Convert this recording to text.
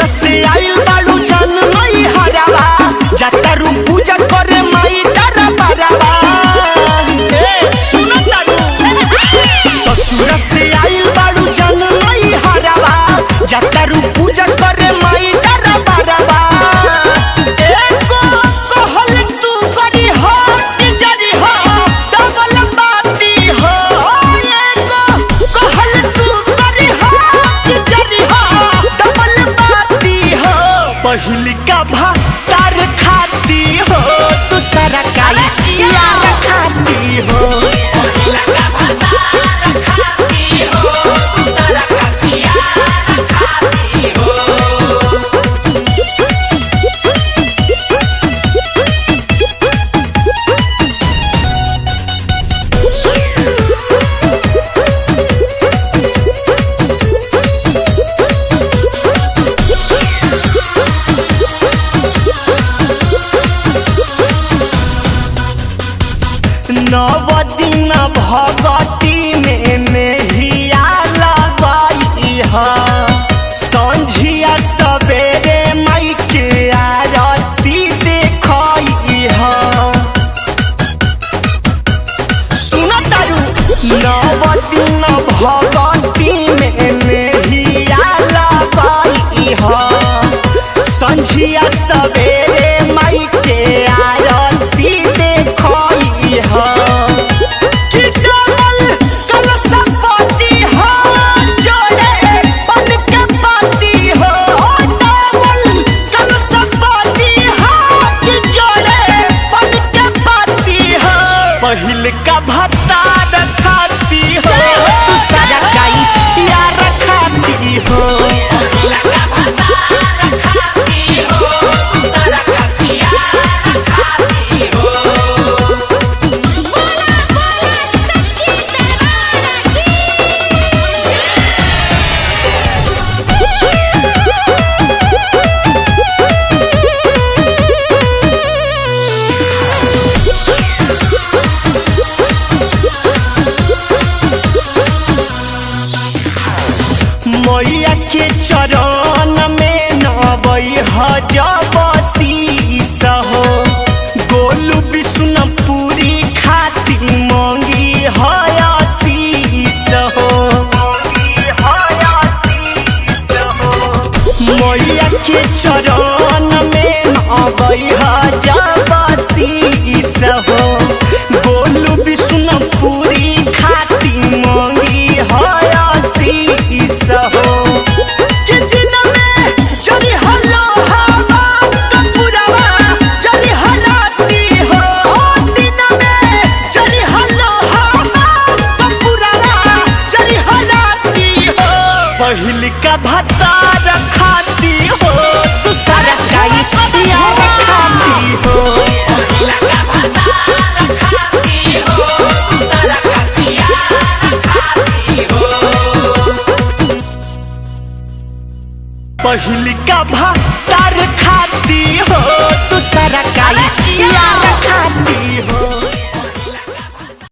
ससुर से आइल बाड़ू जान नहीं हरावा जातारू पूजा करे माई तारा बारावा सुनो तारू ससुर से आइल बाड़ू जान नहीं हरावा जातारू पूजा करे माई तारा बारावा एको कहल तू करी हो कि जरी हो डबल बाती हो एको कहल तू करी हो कि जरी हो डबल बाती हो पहिल का भातार खाती हो दूसरा का यार खाती हो पहिल का भातार खाती हो दूसरा का यार खाती हो। नव दिन भगती में नेहिया लगाई है संझिया सवेरे माई के आरती देखई है सुनो तारू नव दिन भगती में नेहिया लगाई है संझिया सवेरे माई के आरती देखई है पहिल का भत्ता खाती हो दूसरा का यार खाती हो पहिल का भत्ता खाती हो दूसरा का यार खाती हो। बोला बोला सच्ची दरबार मैया के चरण में नवई जब शीस हो गोलू विष्णुपुरी खाती मांगी हसीस हो मैया के चरण में नवई जब शीस हो गोलू विष्णुपुरी खाती मांगी हसीस हो पहिल का भत्ता खाती हो दूसरा का यार खाती हो पहिल का भत्ता खाती हो दूसरा का यार खाती हो पहिल का भत्ता खाती हो दूसरा